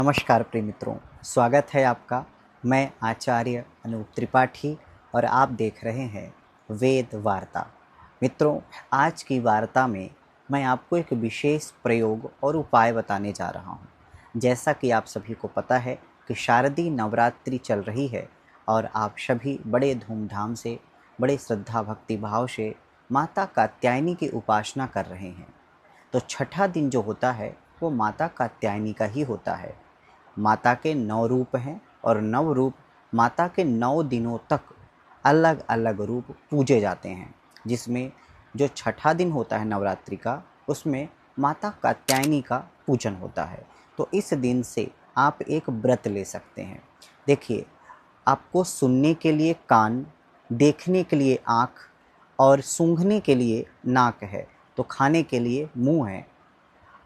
नमस्कार प्रिय मित्रों, स्वागत है आपका। मैं आचार्य अनूप त्रिपाठी और आप देख रहे हैं वेद वार्ता। मित्रों, आज की वार्ता में मैं आपको एक विशेष प्रयोग और उपाय बताने जा रहा हूँ। जैसा कि आप सभी को पता है कि शारदीय नवरात्रि चल रही है और आप सभी बड़े धूमधाम से, बड़े श्रद्धा भक्ति भाव से माता कात्यायनी की उपासना कर रहे हैं। तो छठा दिन जो होता है वो माता कात्यायनी का ही होता है। माता के 9 रूप हैं और 9 रूप माता के 9 दिनों तक अलग अलग रूप पूजे जाते हैं, जिसमें जो छठा दिन होता है नवरात्रि का, उसमें माता कात्यायनी का पूजन होता है। तो इस दिन से आप एक व्रत ले सकते हैं। देखिए, आपको सुनने के लिए कान, देखने के लिए आँख और सूंघने के लिए नाक है, तो खाने के लिए मुंह है।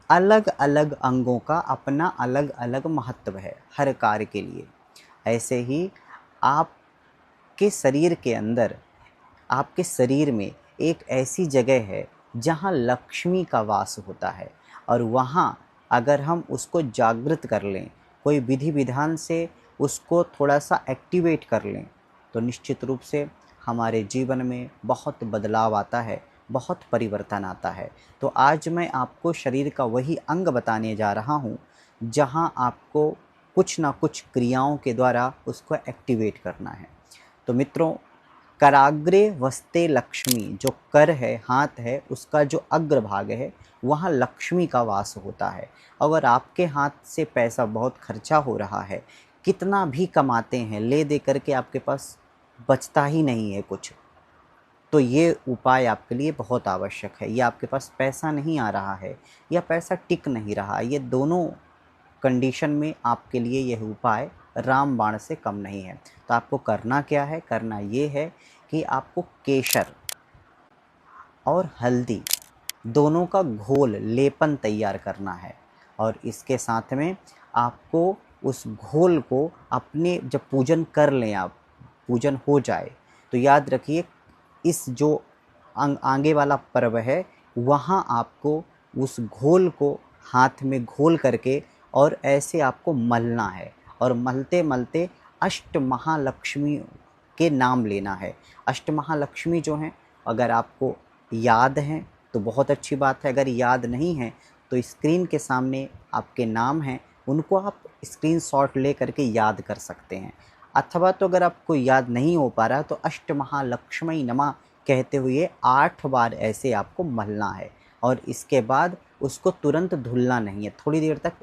अलग अलग अंगों का अपना अलग अलग महत्व है हर कार्य के लिए। ऐसे ही आपके शरीर के अंदर, आपके शरीर में एक ऐसी जगह है जहाँ लक्ष्मी का वास होता है, और वहाँ अगर हम उसको जागृत कर लें, कोई विधि विधान से उसको थोड़ा सा एक्टिवेट कर लें, तो निश्चित रूप से हमारे जीवन में बहुत बदलाव आता है, बहुत परिवर्तन आता है। तो आज मैं आपको शरीर का वही अंग बताने जा रहा हूँ जहाँ आपको कुछ ना कुछ क्रियाओं के द्वारा उसको एक्टिवेट करना है। तो मित्रों, कराग्रे वस्ते लक्ष्मी, जो कर है, हाथ है, उसका जो अग्रभाग है, वहाँ लक्ष्मी का वास होता है। अगर आपके हाथ से पैसा बहुत खर्चा हो रहा है, कितना भी कमाते हैं, ले दे करके आपके पास बचता ही नहीं है कुछ, तो ये उपाय आपके लिए बहुत आवश्यक है। ये आपके पास पैसा नहीं आ रहा है या पैसा टिक नहीं रहा, ये दोनों कंडीशन में आपके लिए यह उपाय रामबाण से कम नहीं है। तो आपको करना क्या है? करना ये है कि आपको केसर और हल्दी दोनों का घोल, लेपन तैयार करना है। और इसके साथ में आपको उस घोल को अपने, जब पूजन कर लें आप, पूजन हो जाए, तो याद रखिए इस जो आगे वाला पर्व है, वहाँ आपको उस घोल को हाथ में घोल करके और ऐसे आपको मलना है, और मलते मलते अष्ट महालक्ष्मी के नाम लेना है। अष्ट महालक्ष्मी जो हैं, अगर आपको याद हैं तो बहुत अच्छी बात है, अगर याद नहीं है तो स्क्रीन के सामने आपके नाम हैं, उनको आप स्क्रीनशॉट ले करके याद कर सकते हैं। अथवा तो अगर आपको याद नहीं हो पा रहा तो अष्ट महालक्ष्मी नमः कहते हुए 8 बार ऐसे आपको मलना है, और इसके बाद उसको तुरंत धुलना नहीं है, थोड़ी देर तक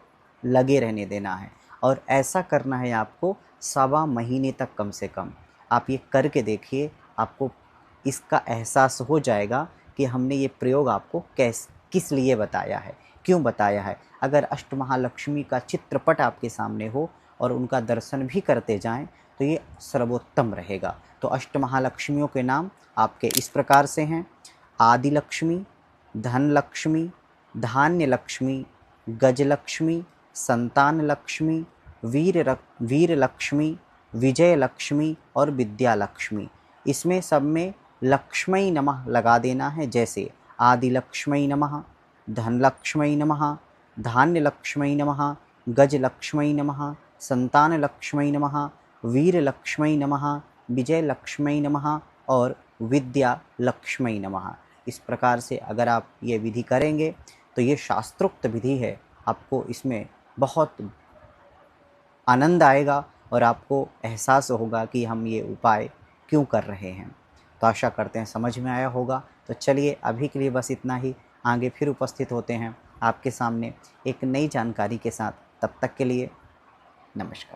लगे रहने देना है। और ऐसा करना है आपको 1.25 महीने तक कम से कम। आप ये करके देखिए, आपको इसका एहसास हो जाएगा कि हमने ये प्रयोग आपको किस लिए बताया है, क्यों बताया है। अगर अष्ट महालक्ष्मी का चित्रपट आपके सामने हो और उनका दर्शन भी करते जाएं तो ये सर्वोत्तम रहेगा। तो अष्ट महालक्ष्मियों के नाम आपके इस प्रकार से हैं: आदि लक्ष्मी, धन लक्ष्मी, धान्य लक्ष्मी, गजलक्ष्मी, संतान लक्ष्मी, वीर लक्ष्मी, विजय लक्ष्मी और विद्या लक्ष्मी। इसमें सब में लक्ष्मी नमः लगा देना है। जैसे आदि लक्ष्मी नमः, धन लक्ष्मी नमः, धान्य लक्ष्मी नमः, गज लक्ष्मी नमः, संतान लक्ष्मी नमः, वीर लक्ष्मी नमः, विजय लक्ष्मी नमः और विद्या लक्ष्मी नमः। इस प्रकार से अगर आप ये विधि करेंगे तो ये शास्त्रोक्त विधि है, आपको इसमें बहुत आनंद आएगा और आपको एहसास होगा कि हम ये उपाय क्यों कर रहे हैं। तो आशा करते हैं समझ में आया होगा। तो चलिए, अभी के लिए बस इतना ही। आगे फिर उपस्थित होते हैं आपके सामने एक नई जानकारी के साथ। तब तक के लिए नमस्कार।